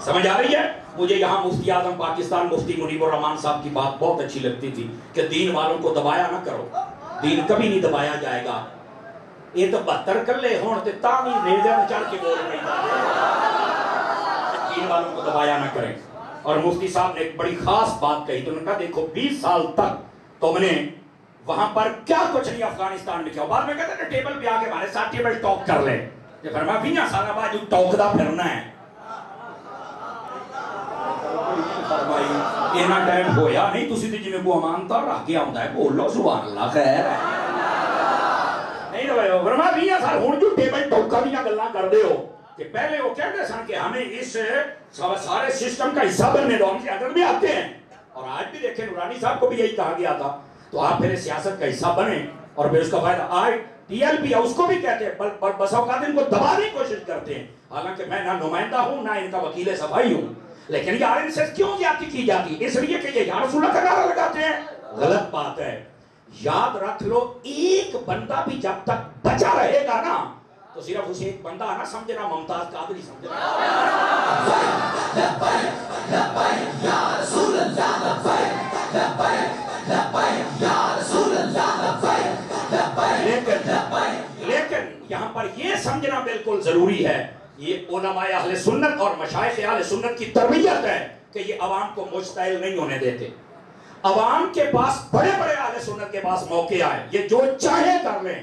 سمجھ آ رہی ہے؟ مجھے یہاں مفتی اعظم پاکستان مفتی منیب الرحمان صاحب کی بات بہت اچھی لگتی تھی کہ دین والوں کو دبایا نہ کرو، دین کبھی نہیں دبایا جائے گا، یہ تو 72 کلے ہون تے تاں بھی ریزے میں چڑھ کے بول رہی دین والوں کو دبایا نہ کریں۔ اور مفتی صاحب نے ایک بڑی خاص بات کہی، تو انہوں نے کہا دیکھو 20 سال تک تم نے وہاں پر کیا کچھ نہیں افغانستان میں کیا، بعد میں کہتے ہیں ٹیبل پہ آ کے ہمارے ساتھ ٹیبل ٹاک کر لے، کہ فرمایا 20 سال بعد جو ٹاک دا پھرنا ہے، فرمائی اینا ٹائم ہویا نہیں، تسی تے جویں کو امانتا رکھ کے آوندا ہے بولو سبحان اللہ خیر ہے نہیں تو فرمایا 20 سال ہن جو ٹیبل ٹاکاں دیاں گلاں کردے ہو کہ پہلے وہ کہتے سن کہ ہمیں اس سارے سسٹم کا حصہ بننے دو، ہم سیاست میں آتے ہیں، اور آج بھی دیکھیں نورانی صاحب کو بھی یہی کہا گیا تھا، تو آپ پھر سیاست کا حصہ بنیں اور پھر اس کا فائدہ آج ٹی ایل پی اس کو بھی کہتے ہیں، بس اوقات ان کو دبانے کی کوشش کرتے ہیں، حالانکہ میں نہ نمائندہ ہوں نہ ان کا وکیل صفائی ہوں، لیکن یار ان سے کیوں زیادتی کی جاتی؟ اس لیے کہ یہ یا رسول اللہ کا نعرہ لگاتے ہیں، غلط بات ہے۔ یاد رکھ لو ایک بندہ بھی جب تک بچا رہے گا نا تو صرف اسے ایک بندہ نہ سمجھنا ممتاز قادری سمجھنا، لیکن یہاں پر یہ سمجھنا بالکل ضروری ہے، یہ علماء اہل سنت اور مشائخ اہل سنت کی تربیت ہے کہ یہ عوام کو مشتعل نہیں ہونے دیتے۔ عوام کے پاس بڑے بڑے اہل سنت کے پاس موقع آئے، یہ جو چاہے کر لیں،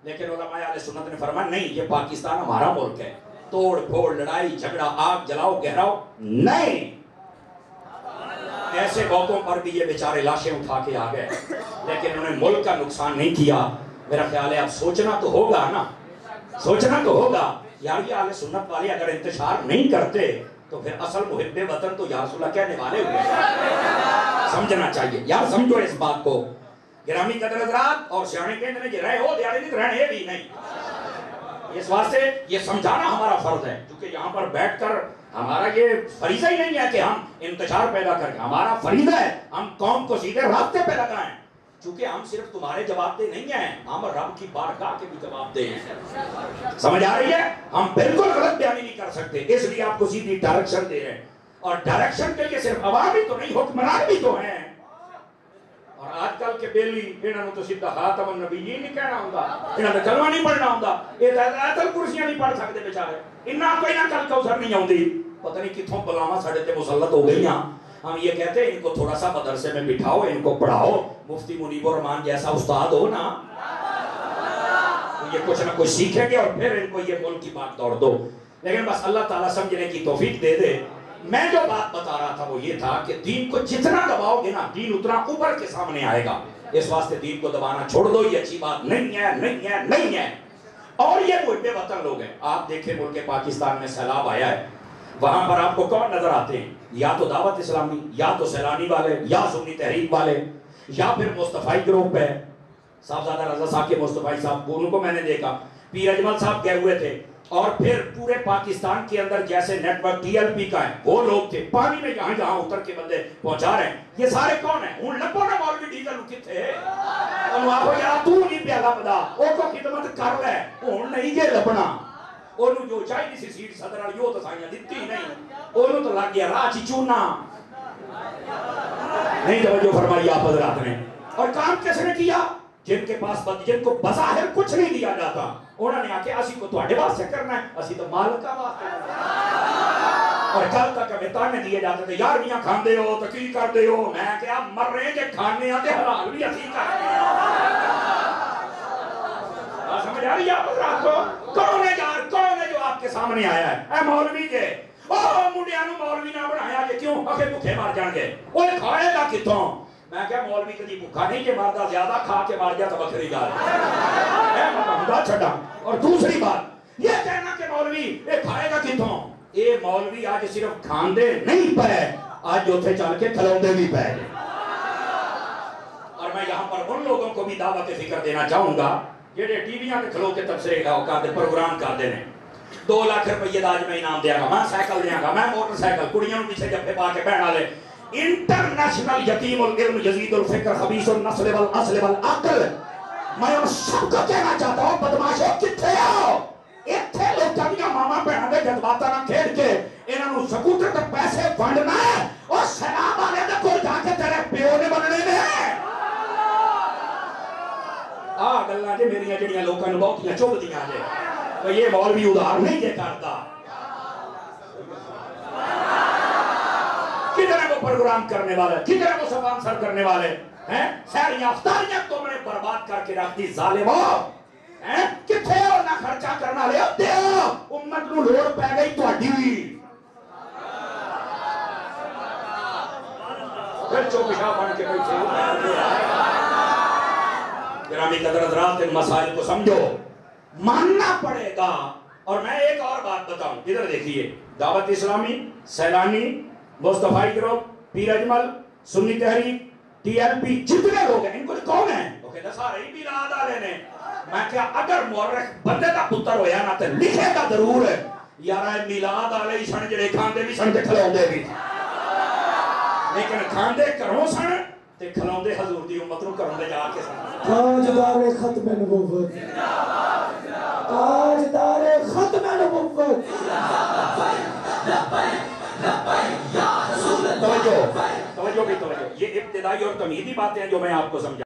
لیکن علماء اہل سنت نے فرمایا نہیں، یہ پاکستان ہمارا ملک ہے، توڑ پھوڑ لڑائی جھگڑا آگ جلاؤ گہراؤ نہیں۔ ایسے موقعوں پر بھی یہ بیچارے لاشیں اٹھا کے آ گئے، لیکن انہوں نے ملک کا نقصان نہیں کیا۔ میرا خیال ہے اب سوچنا تو ہوگا نا، سوچنا تو ہوگا یار یہ اہل سنت والے اگر انتشار نہیں کرتے تو پھر اصل محب وطن تو یا رسول اللہ کہنے والے ہوئے، سمجھنا چاہیے یار، سمجھو اس بات کو۔ گرامی قدر حضرات اور سیانے کہتے ہیں یہ رہے ہو دیارے نہیں رہنے بھی نہیں، اس واسطے یہ سمجھانا ہمارا فرض ہے، کیونکہ یہاں پر بیٹھ کر ہمارا یہ فریضہ ہی نہیں ہے کہ ہم انتشار پیدا کریں، ہمارا فریضہ ہے ہم قوم کو سیدھے راستے پہ لگائیں، چونکہ ہم صرف تمہارے جواب دہ نہیں ہیں، ہم رب کی بارگاہ کے بھی جواب دہ ہیں۔ سمجھ آ رہی ہے؟ ہم بالکل غلط بیانی نہیں کر سکتے، اس لیے آپ کو سیدھی ڈائریکشن دے رہے ہیں، اور ڈائریکشن کے لیے صرف عوام ہی تو نہیں حکمران بھی تو ہیں۔ اور آج کل کے بیلی انہوں نے تو سیدھا خاتم النبیین نہیں کہنا ہوتا، انہوں نے کلمہ نہیں پڑھنا ہوتا، یہ آیت الکرسیاں نہیں پڑھ سکتے بیچارے، انہاں کوئی نہ کل کوثر نہیں ہوندی، پتہ نہیں کتھوں بلاواں ساڈے تے مسلط ہو گئی ہیں۔ ہم یہ کہتے ہیں ان کو تھوڑا سا مدرسے میں بٹھاؤ، ان کو پڑھاؤ، مفتی منیب الرحمان جیسا استاد ہو نا، یہ کچھ نہ کچھ سیکھیں گے اور پھر ان کو یہ ملک کی بات دوڑ دو۔ لیکن بس اللہ تعالیٰ سمجھنے کی توفیق دے دے۔ میں جو بات بتا رہا تھا وہ یہ تھا کہ دین کو جتنا دباؤ گے نا دین اتنا اوپر کے سامنے آئے گا، اس واسطے دین کو دبانا چھوڑ دو، یہ اچھی بات نہیں ہے، نہیں ہے، نہیں ہے۔ اور یہ محب وطن لوگ ہیں، آپ دیکھیں ملک پاکستان میں سیلاب آیا ہے، وہاں پر آپ کو کون نظر آتے ہیں؟ یا تو دعوت اسلامی، یا تو سیلانی والے، یا سنی تحریک والے، یا پھر مصطفی گروپ ہے، صاحبزادہ رضا صاحب کے مصطفی صاحب، ان کو میں نے دیکھا، پیر اجمل صاحب گئے ہوئے تھے، اور پھر پورے پاکستان کے اندر جیسے network T L P کا ہے وہ لوگ تھے، پانی میں جہاں جہاں اتر کے بندے پہنچا رہے ہیں۔ یہ سارے کون ہیں؟ ان لبوں نے مولوی ڈیزل کتے ہیں، انہوں آپ کو یہاں تو نہیں پیالا بدا او کو خدمت کر لے، انہوں نہیں یہ لبنا، انہوں جو چاہیے سی سیٹ صدر والی وہ تو سائیاں دیتی نہیں، انہوں تو لگ گیا راچی چونا نہیں توجہ فرمائی آپ حضرات نے۔ اور کام کس نے کیا؟ جن کے پاس جن کو بظاہر کچھ نہیں دیا جاتا، انہوں نے آکے اسی کو تواڈے واسطے کرنا ہے، اسی تو مالکا واسطے کرنا ہے۔ اور کل تک ہمیں تانے دیے جاتے تھے یار میاں کھاندے ہو تو کی کردے ہو، میں کہا مر رہے کہ کھانے آتے حلال بھی اسی کرنے ہیں۔ سمجھ آ رہی ہے آپ حضرات کو؟ کون ہے یار، کون ہے جو آپ کے سامنے آیا ہے؟ اے مولوی کے منڈیانو مولوی نہ بنایا کہ کیوں آخر بھوکے مار جان گے، وہ کھائے گا کتوں؟ میں کہا مولوی کدی بھوکا نہیں کہ مردہ زیادہ کھا کے مار گیا تو بکری گال ہے مردہ چھڑا۔ اور دوسری بات یہ کہنا کہ مولوی یہ کھائے گا کتوں، یہ مولوی آج صرف کھاندے نہیں پائے، آج جو تھے چل کے کھلوندے بھی پائے۔ اور میں یہاں پر ان لوگوں کو بھی دعوت فکر دینا چاہوں گا جیڑے ٹی ویاں کے کھلو کے تبصرے کا پروگرام کر دینے، 2 لاکھ روپیے آج میں انعام دیا گا، میں سائیکل دیا گا، میں موٹر سائیکل، کڑیاں پیچھے جب پا کے بہنا لے، انٹرنیشنل یتیم العلم جزید الفکر خبیث النسل والاصل والعقل۔ میں ان سب کو کہنا چاہتا ہوں بدماشو کتھے آؤ، اتھے لوگ جانیاں ماما بہنا دے جذباتا نہ کھیڑ کے انہوں سکوٹر تک پیسے فنڈنا ہے اور سلام والے دے کول جا کے تیرے پیو نے بننے نے گلاں جے میریاں جڑیاں لوکاں نوں بہتیاں چوب دیاں جے تو یہ مولوی ادھار نہیں جے کردا کدھر ہے وہ پروگرام کرنے والے کدھر ہے وہ سپانسر کرنے والے ساریاں افطاریاں تم نے برباد کر کے رکھ دی ظالمو کتھے ہو نہ خرچہ کرنا لے دیو امت نو لوڑ پہ گئی تہاڈی پھر چو پیشاب بن کے بیٹھے گرامی قدر حضرات ان مسائل کو سمجھو ماننا پڑے گا اور میں ایک اور بات بتاؤں ادھر دیکھیے دعوت اسلامی سیلانی مصطفی گروپ پیر اجمل سنی تحریک ٹی ایل پی جتنے لوگ ہیں ان کو کون ہیں وہ کہتا سارے ہی میلاد والے نے میں کیا اگر مورخ بندے کا پتر ہویا نا تے لکھے گا ضرور ہے یار میلاد والے ہی سن جڑے کھاندے بھی سن تے کھلاوندے بھی لیکن کھاندے کروں سن تے کھلاوندے حضور دی امت نوں کروں دے جا کے سن تاجدار ختم نبوت تاجدار ختم نبوت توجہ بھی توجہ یہ ابتدائی اور تمہیدی باتیں ہیں جو میں آپ کو سمجھا